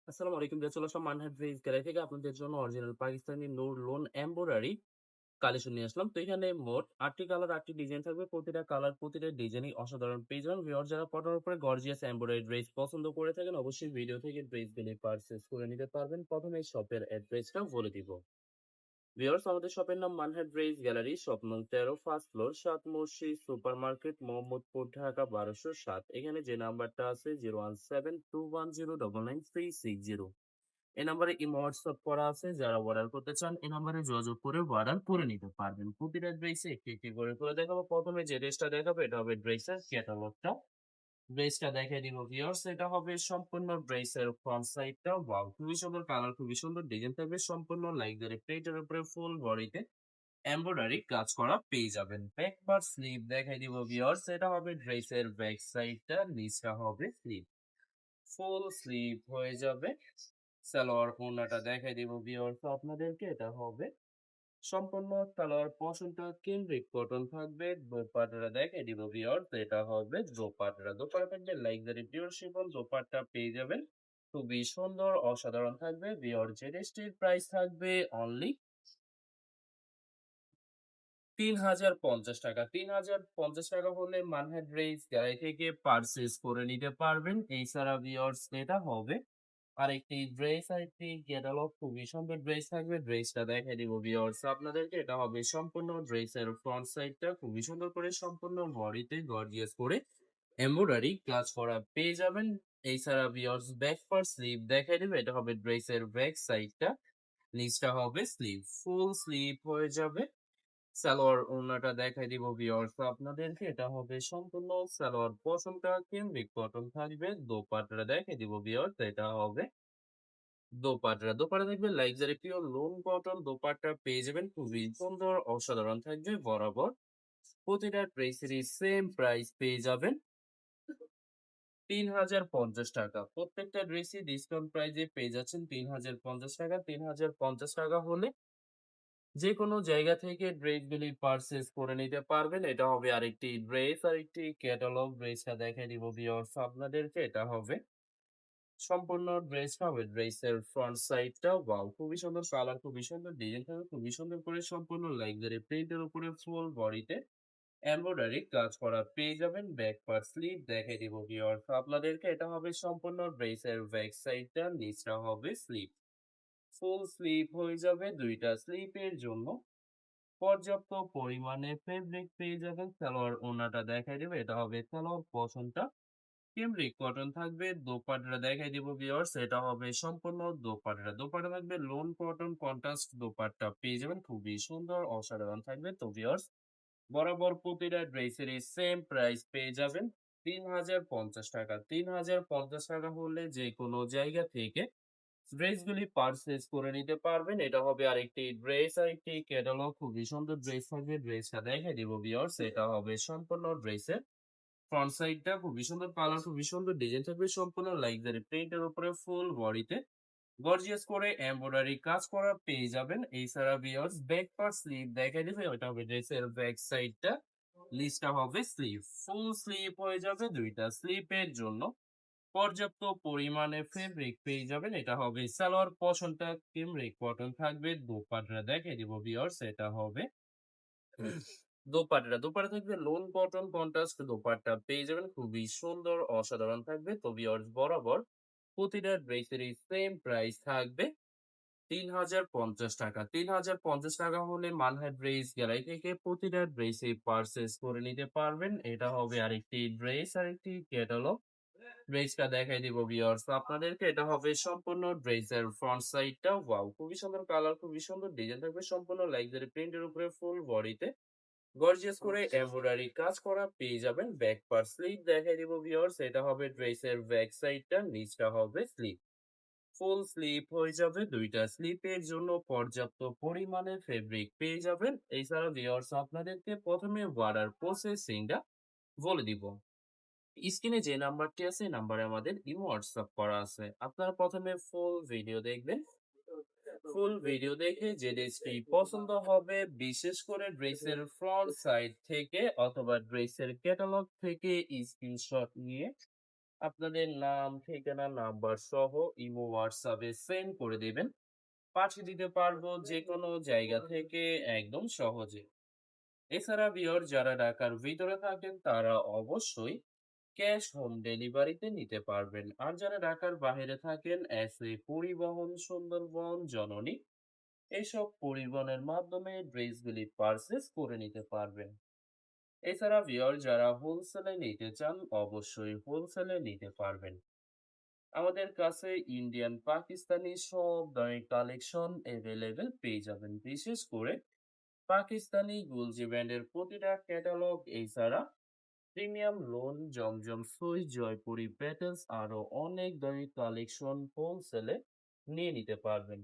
আসসালামু আলাইকুম। চলে আসলাম মানহাট ড্রেস গ্যালারি থেকে আপনাদের জন্য অরিজিনাল পাকিস্তানি নূর লোন এমব্রয়ডারি কালেকশন নিয়ে আসলাম। তো এখানে মোট ৮টি কালার ৮টি ডিজাইন থাকবে। প্রতিটা কালার প্রতিটা ডিজাইনই অসাধারণ পেয়ে যাবেন। ভিউয়ার যারা কটনের উপরে গর্জিয়াস এমব্রয়ডারি ড্রেস পছন্দ করে থাকেন অবশ্যই ভিডিও থেকে ড্রেসগুলি পারচেজ করে নিতে পারবেন। প্রথমে শপের অ্যাড্রেসটা বলে দিব। ভিউয়ার্স আমাদের শপের নাম মানহাট ড্রেস গ্যালারি, শপ নং ১৩, ফার্স্ট ফ্লোর, সাত মসজিদ সুপার মার্কেট, মোহাম্মদপুর, ঢাকা ১২০৭। এখানে যে নাম্বারটা আছে 01721099360, এই নাম্বারে ইমো হোয়াটসঅ্যাপ করা আছে। যারা অর্ডার করতে চান এই নাম্বারে যোগাযোগ করে অর্ডার করে নিতে পারবেন। প্রতিটা ড্রেসে একটি একটি করে দেখাবো। প্রথমে যে ড্রেসটা দেখাবো এটা হবে ড্রেসের ক্যাটালগটা। ড্রেসটা দেখাই দিব ভিউয়ার্স। এটা হবে সম্পূর্ণ ড্রেসের ফ্রন্ট সাইডটা। ওয়াও, খুবই সুন্দর কালার, খুবই সুন্দর ডিজাইন থাকবে। সম্পূর্ণ লাক্সারি প্রিন্টের উপরে ফুল বডিতে এমব্রয়ডারি কাজ করা পেয়ে যাবেন। ব্যাক পার্ট স্লিভ দেখাই দিব ভিউয়ার্স। এটা হবে ড্রেসের ব্যাক সাইডটা, নিচটা হবে স্লিভ। ফুল স্লিভ হয়ে যাবে। সালোয়ার ওড়নাটা দেখাই দিব ভিউয়ার্স আপনাদেরকে। এটা হবে সম্পূর্ণ সালোয়ার পোর্শনটা কেমব্রিক কটন থাকবে। দোপাট্টাটা দেখাই দিব ভিউয়ার্স। এটা হবে দোপাট্টা। দোপাট্টা থাকবে লাক্সারি পিওর শিফন দোপাট্টা পেয়ে যাবেন। খুবই সুন্দর অসাধারণ থাকবে ভিউয়ার্স। যে ড্রেসটির প্রাইস থাকবে অনলি ৩,০৫০ টাকা। ৩,০৫০ টাকা হলে মানহাট ড্রেস গ্যালারি থেকে পারচেজ করে নিতে পারবেন। এছাড়া ভিউয়ার্স এটা হবে আরেকটি ড্রেস, আরেকটি ক্যাটালগ, খুবই সুন্দর ড্রেস থাকবে। ড্রেসটা দেখাই দিব ভিউয়ার্স আপনাদেরকে। এটা হবে সম্পূর্ণ ড্রেসের ফ্রন্ট সাইডটা খুবই সুন্দর করে সম্পূর্ণ বডিতে গর্জিয়াস করে এমব্রয়ডারি কাজ করা পেয়ে যাবেন। এছাড়া ভিউয়ার্স ব্যাক পার্ট স্লিভ দেখাই দিব। এটা হবে ড্রেসের ব্যাক সাইডটা, নিচটা হবে স্লিভ। ফুল স্লিভ হয়ে যাবে। সালোয়ার ওড়নাটা দেখাই দিব ভিউয়ার্স আপনাদেরকে। এটা হবে সম্পূর্ণ সালোয়ার পশমটা কেমব্রিক কটন থাকবে। দোপাট্টাটা দেখাই দিব ভিউয়ার্স। এটা হবে দোপাট্টা। দোপাট্টা থাকবে luxury pure loan cotton dupatta পেয়ে যাবেন। খুবই সুন্দর অসাধারণ থাকবে বরাবর। প্রতিটা ড্রেসেরই সেম প্রাইস পেয়ে যাবেন ৩,০৫০ টাকা। প্রত্যেকটা ড্রেসই ডিসকাউন্ট প্রাইজে পেয়ে যাচ্ছেন ৩,০৫০ টাকা। ৩,০৫০ টাকা হলে যে কোনো জায়গা থেকে ড্রেসগুলি পারচেজ করে নিতে পারবেন। এটা হবে আরেকটি ড্রেস, আরেকটি ক্যাটালগ। ড্রেসটা দেখাই দিব ভিউয়ার্স আপনাদেরকে। এটা হবে সম্পূর্ণ ড্রেসটা হবে ড্রেসের ফ্রন্ট সাইডটা। ওয়াও, খুবই সুন্দর কালার, খুবই সুন্দর ডিজাইন থাকবে। খুবই সুন্দর করে সম্পূর্ণ লাক্সারি প্রিন্টের উপরে ফুল বডিতে এমব্রয়ডারি কাজ করা পেয়ে যাবেন। ব্যাক পার্ট স্লিভ দেখাই দিব ভিউয়ার্স আপনাদেরকে। এটা হবে সম্পূর্ণ ড্রেসের ব্যাক সাইডটা, নিচটা হবে স্লিভ। ফুল স্লিভ হয়ে যাবে। দুইটা স্লিপের জন্য পর্যাপ্ত পরিমাণে ফেব্রিক পেয়ে যাবেন। সালোয়ার ওড়নাটা দেখাই দেবে। এটা হবে সালোয়ার পশমটা কেমব্রিক কটন থাকবে। দোপাট্টাটা দেখাই দিব ভিউয়ার্স। এটা হবে সম্পূর্ণ দোপাট্টা। দোপাট্টা থাকবে লোন কটন কন্ট্রাস্ট দোপাট্টা পেয়ে যাবেন। খুবই সুন্দর অসাধারণ থাকবে। তো ভিউয়ার্স বরাবর প্রতিটা ড্রেসেরই সেম প্রাইস পেয়ে যাবেন ৩,০৫০ টাকা। ৩,০৫০ টাকা হলে যে কোনো জায়গা থেকে ড্রেসগুলি পারচেজ করে নিতে পারবেন। এটা হবে আরেকটি ড্রেস, আরেকটি ক্যাটালগ। খুবই সুন্দর ড্রেস থাকবে। ড্রেসটা দেখাই দিব ভিউয়ার্স। এটা হবে সম্পূর্ণ ড্রেসের ফ্রন্ট সাইডটা খুবই সুন্দর কালার, খুবই সুন্দর ডিজাইন থাকবে। সম্পূর্ণ লাক্সারি প্রিন্টের উপরে ফুল বডিতে গর্জিয়াস করে এমব্রয়ডারি কাজ করা পেয়ে যাবেন। এছাড়া ভিউয়ার্স ব্যাক পার্ট স্লিভ দেখাই দিবে। ওটা হবে ড্রেসের ব্যাক সাইডটা, নিচটা হবে স্লিভ। ফুল স্লিভ হয়ে যাবে। দুইটা স্লিপের জন্য পর্যাপ্ত পরিমাণে ফেব্রিক পেয়ে যাবেন। এটা হবে সালোয়ার পশনটা কেমব্রিক কটন থাকবে। দোপাট্টা দেখাই দিব ভিউয়ার্স। এটা হবে দোপাট্টা। দোপাট্টা থাকবে লোন কটন কন্ট্রাস্ট দোপাট্টা পেয়ে যাবেন। খুবই সুন্দর অসাধারণ থাকবে। তো ভিউয়ার্স বরাবর প্রতিটা ড্রেসেরই সেম প্রাইস থাকবে ৩,০৫০ টাকা। ৩,০৫০ টাকা হলে মানহাট ড্রেস গ্যালারি থেকে প্রতিটা ড্রেসই পারচেজ করে নিতে পারবেন। এটা হবে আরেকটি ড্রেস, আরেকটি ক্যাটালগ। ড্রেসটা দেখাই দিব ভিউয়ার্স আপনাদেরকে। এটা হবে সম্পূর্ণ ড্রেসের ফ্রন্ট সাইডটা। ওয়াও, খুবই সুন্দর কালার, খুবই সুন্দর ডিজাইন থাকবে। সম্পূর্ণ লাক্সারি প্রিন্টের উপরে ফুল বডিতে গর্জিয়াস করে এমব্রয়ডারি কাজ করা পেয়ে যাবেন। ব্যাক পার্ট স্লিভ দেখাই দিব ভিউয়ার্স। এটা হবে ড্রেসের ব্যাক সাইডটা, নিচটা হবে স্লিভ। ফুল স্লিপ হয়ে যাবে। দুইটা স্লিপের জন্য পর্যাপ্ত পরিমাণে ফেব্রিক পেয়ে যাবেন। এছাড়া ভিউয়ার্স আপনাদেরকে প্রথমে অর্ডার প্রসেসিংটা বলে দিব। স্ক্রিনে যে নাম্বারটি আছে এই নাম্বারে আমাদের ইমো হোয়াটসঅ্যাপ করা আছে। আপনারা প্রথমে ফুল ভিডিও দেখবেন। ফুল ভিডিও দেখে যে ড্রেসটি পছন্দ হবে, বিশেষ করে ড্রেসের ফ্রন্ট সাইড থেকে অথবা ড্রেসের ক্যাটালগ থেকে স্ক্রিনশট নিয়ে আপনাদের নাম, ঠিকানা, নাম্বার সহ ইমো, হোয়াটসঅ্যাপে সেন্ড করে দিবেন। পাঠিয়ে দিতে পারবো যেকোনো জায়গা থেকে একদম সহজে। এছাড়া ভিউয়ার যারা ঢাকার ভিতরে থাকেন তারা অবশ্যই ক্যাশ হোম ডেলিভারিতে নিতে পারবেন। আর যারা ঢাকার বাইরে থাকেন এসএ পরিবহন, সুন্দরবন, জননী এইসব পরিবহনের মাধ্যমে ড্রেসগুলি পারচেজ করে নিতে পারবেন। এছাড়া ভিউয়ার যারা হোলসেলে নিতে চান অবশ্যই হোলসেলে নিতে পারবেন। আমাদের কাছে ইন্ডিয়ান, পাকিস্তানি সব ধরনের কালেকশন এভেলেবেল পেয়ে যাবেন। বিশেষ করে পাকিস্তানি গুলজি ব্র্যান্ডের প্রতিটা ক্যাটালগ, এছাড়া প্রিমিয়াম লোন, জমজম সুইচ, জয়পুরি প্যাটেলস আরো অনেক ধরনের কালেকশন হোলসেলে নিয়ে নিতে পারবেন।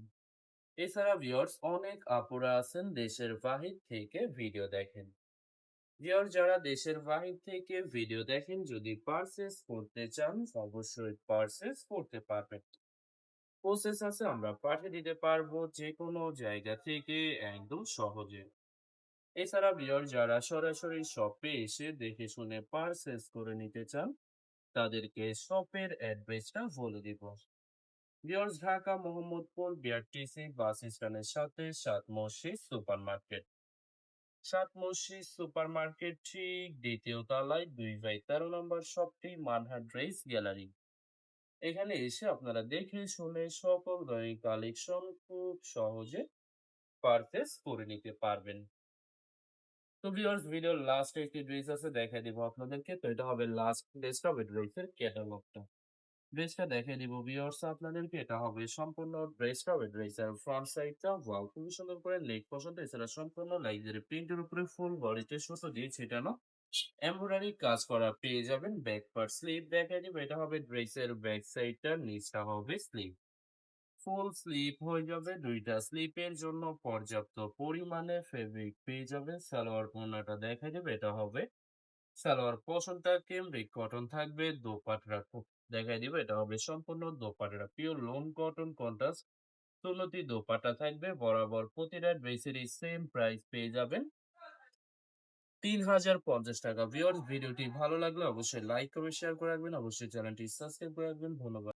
এছাড়া ভিউয়ার্স অনেক আপুরা আছেন দেশের বাহির থেকে ভিডিও দেখেন। ভিউয়ার যারা দেশের বাহির থেকে ভিডিও দেখেন যদি পারচেজ করতে চান অবশ্যই পারচেজ করতে পারবেন। প্রসেস আছে, আমরা পাঠিয়ে দিতে পারবো যে কোনো জায়গা থেকে একদম সহজে। এছাড়া ভিউয়ার যারা সরাসরি শপে এসে দেখে শুনে পারচেজ করে নিতে চান তাদেরকে শপের অ্যাড্রেসটা বলে দিব। ভিউয়ার্স ঢাকা মোহাম্মদপুর বিআরটিসি বাস স্ট্যান্ডের সাথে সাত মসজিদ সুপার মার্কেট। সাত মসজিদ সুপার মার্কেট ঠিক দ্বিতীয় তলায় 2/13 নম্বর শপটি মানহা ড্রেস গ্যালারি। এখানে এসে আপনারা দেখে শুনে সকল ধরনের কালেকশন খুব সহজে পারচেজ করে নিতে পারবেন। তো ভিউয়ার্স ভিডিওর লাস্টে একটি ড্রেস আছে দেখাই দিব আপনাদেরকে। তো এটা হবে লাস্ট ড্রেসটা, হবে ড্রেসের ক্যাটালগটা। ড্রেসটা দেখিয়ে দিব ভিউয়ার্স আপনাদেরকে। এটা হবে সম্পূর্ণ ড্রেসটা, হবে ড্রেসের ফ্রন্ট সাইডটা। ওয়াও, খুবই সুন্দর করে লেগ পছন্দ। এছাড়া সম্পূর্ণ লাক্সারি প্রিন্টের উপরে ফুল বডিতে সুতো দিয়ে ছিটানো এমব্রয়ডারি কাজ করা পেয়ে যাবেন। ব্যাক পার্ট স্লিভ দেখাই দিব। এটা হবে ড্রেসের ব্যাক সাইডটা, নিচটা হবে স্লিভ। ফুল স্লিপ হয়ে যাবে। দুইটা স্লিপের জন্য পর্যাপ্ত পরিমাণে ফেব্রিক পেয়ে যাবেন। সালোয়ার ওড়নাটা দেখাই দেবে। এটা হবে সালোয়ার পোর্শনটা ক্যামব্রিক কটন থাকবে। দোপাট্টা দেখাই দিব। এটা হবে সম্পূর্ণ dupatta pure loan cotton contrast ষোলোটি দোপাট্টা থাকবে। বরাবর প্রতিটা ড্রেসেরই সেম প্রাইস পেয়ে যাবেন ৩,০৫০ টাকা। ভিউয়ার্স ভিডিওটি ভালো লাগলে অবশ্যই লাইক করে শেয়ার করে রাখবেন। অবশ্যই চ্যানেলটি সাবস্ক্রাইব করে রাখবেন। ধন্যবাদ।